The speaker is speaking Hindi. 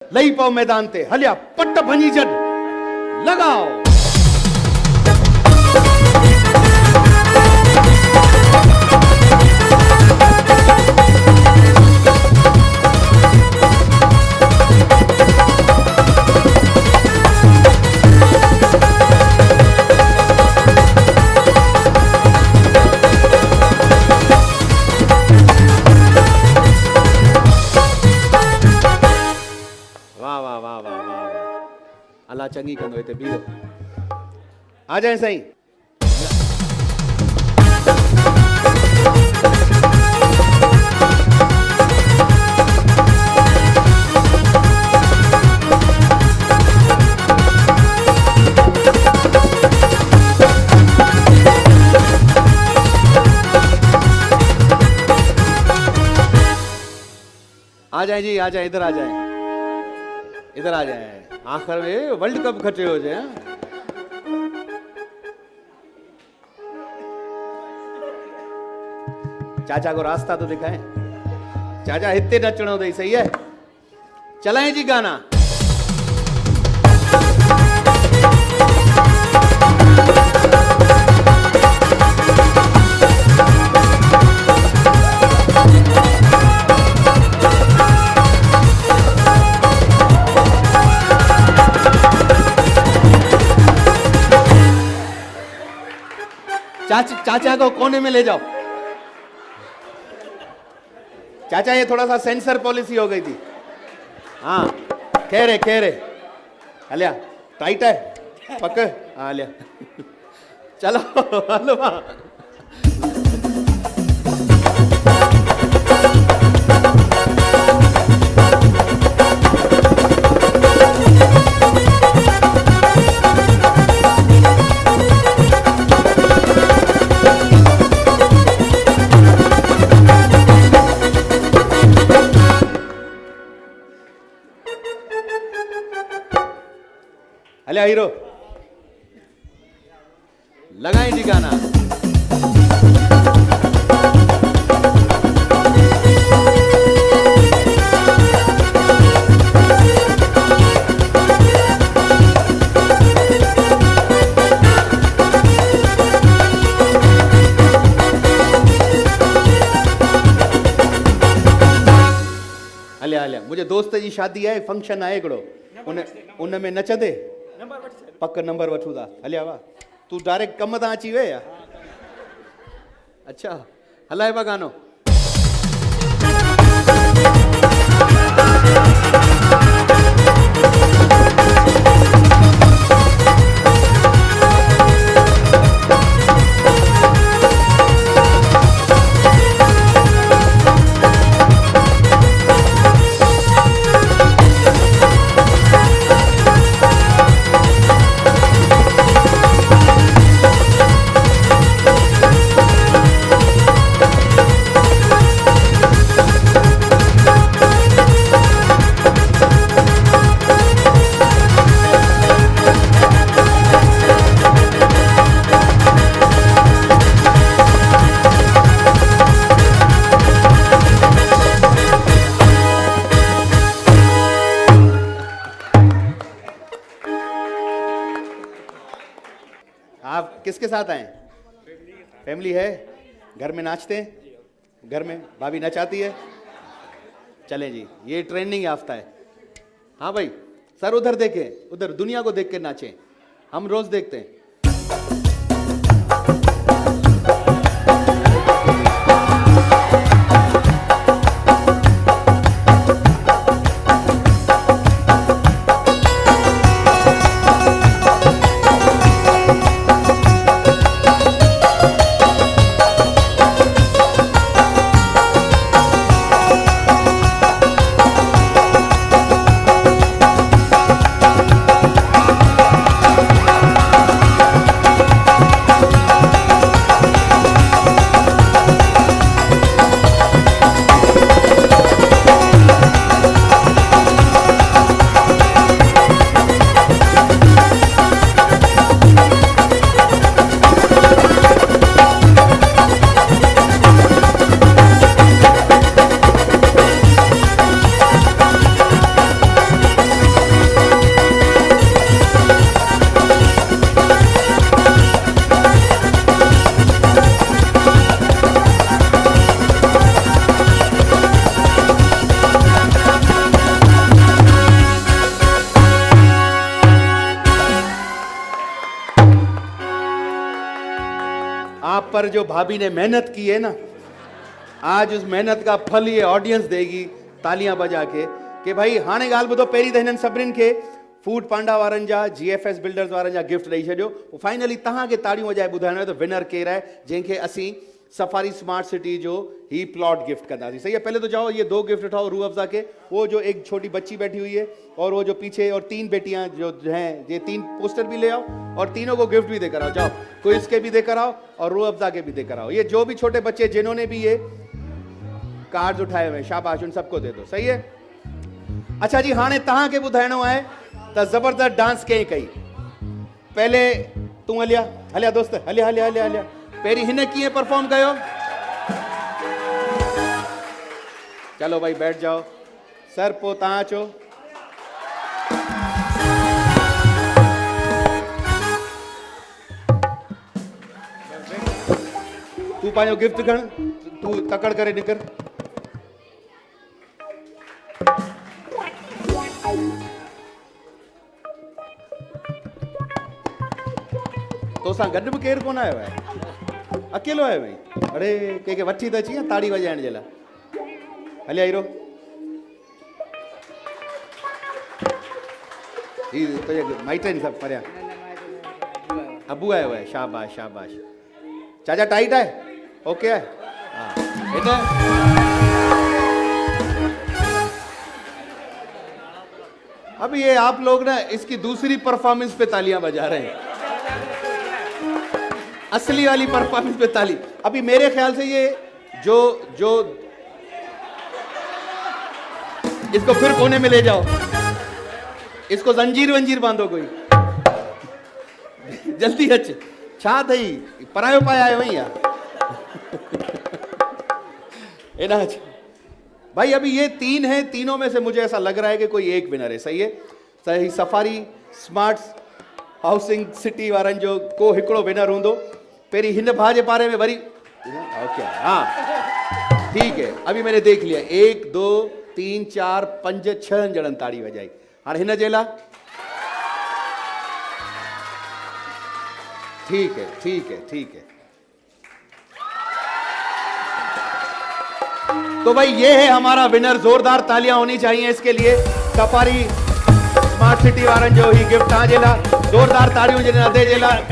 लई पाओ मैदान ते हलिया पट भञी जड लगाओ। अल्लाह चंगी कंदो हिते बीहो। आ जाए साईं। आ जाए जी, आ जाए, इधर आ जाए, इधर आ जाए। आखिर में वर्ल्ड कप खटे हो जाए। चाचा को रास्ता तो दिखाए। चाचा हिते नचणो दई, सही है। चलाएं जी गाना। चाचा को कोने में ले जाओ। चाचा ये थोड़ा सा सेंसर पॉलिसी हो गई थी। हाँ खेरे हलिया टाइट है पक। हाँ हलिया चलो हलवा। अले हीरो लगाएं जी गाना। हलिया मुझे दोस्त जी शादी है, फंक्शन आहे हिकिड़ो, उन में नचंदे पक नंबर वठूं था। हलिया वाह, तू डायरेक्ट कम तां अची वे या? अच्छा हलाए बा गानो। आप किसके साथ आए? फैमिली है, घर में नाचते हैं, घर में भाभी नचाती है। चलें जी, ये ट्रेनिंग याफ्ता है। हाँ भाई सर उधर देखें, उधर दुनिया को देख के नाचें, हम रोज देखते हैं। आप पर जो भाभी ने मेहनत की है ना, आज उस मेहनत का फल ये ऑडियंस देगी तालियां बजा के कि भाई हाणे ॻाल्हि ॿुधो। पहिरीं त हिननि सभिनीनि खे फूड पांडा वारनि जा, GFS बिल्डर्स वारनि जा गिफ्ट ॾेई छॾियो। फाइनली तव्हांखे ताड़ियूं वॼाए ॿुधाइणो आहे त विनर केरु आहे जंहिंखे असीं सफारी स्मार्ट सिटी जो ही प्लॉट गिफ्ट कंदासीं। सही है, पहले तो जाओ ये 2 गिफ्ट उठाओ रूह अफ़ज़ा के, वो जो एक छोटी बच्ची बैठी हुई है और वो जो पीछे, और 3 बेटियां जो हैं, ये 3 पोस्टर भी ले आओ और तीनों को गिफ्ट भी देकर आओ। जाओ, कोई इसके भी देकर आओ और रूह अफ़ज़ा के भी देकर आओ। ये जो भी छोटे बच्चे जिन्होंने भी ये कार्ड्स उठाए हुए, शाबाश, उन सबको दे दो। सही है। अच्छा जी, हाणे तव्हांखे ॿुधाइणो आहे त ज़बरदस्त डांस कंहिं कई। पहले तूं हलिया हलिया दोस्त, हलिया हलिया हलिया हलिया। पहिरीं हिन कीअं परफॉर्म कयो? चलो भाई बैठ जाओ। सर पोइ तव्हां अचो। तूं पंहिंजो गिफ्ट खण, तूं तकड़ करे निकर। तोसां गॾु बि केरु कोन आयो आहे, अकेलो आयो भाई? अरे कंहिंखे वठी त अची ताड़ी वॼाइण जे लाइ। हलिया हीरो, ही तुंहिंजे माइट आहिनि सभु परियां? अबू आयो आहे, शाबाश शाबाश। चाचा टाइट आहे? ओके आहे? हाँ हिन अभी ये आप लोग ना इसकी दूसरी परफॉर्मेंस पे तालियां बजा रहे हैं, असली वाली परफॉर्मेंस पे ताली। अभी मेरे ख्याल से ये जो इसको फिर कोने में ले जाओ, इसको जंजीर वंजीर बांधो कोई। जल्दी अच, छा थई परायो पाया आयो वही यार। भाई अभी ये 3 हैं, तीनों में से मुझे ऐसा लग रहा है कि कोई एक विनर है। सही है, सही। सफारी स्मार्ट हाउसिंग सिटी वारनि जो को हिकिड़ो विनर हूंदो। पहिरीं हिन भाउ जे बारे में वरी ओके, हाँ ठीक है, अभी मैंने देख लिया। 1 2 3 4 5 6 ॼणनि ताड़ी वॼाई। हाणे हिन जे लाइ ठीक है ठीक है ठीक है। तो भाई ये है हमारा विनर। जोरदार तालियां होनी चाहिए इसके लिए। सफारी स्मार्ट सिटी वारनि जो ही गिफ्ट तव्हां जे लाइ। जोरदार ताड़ियूं जे लाइ।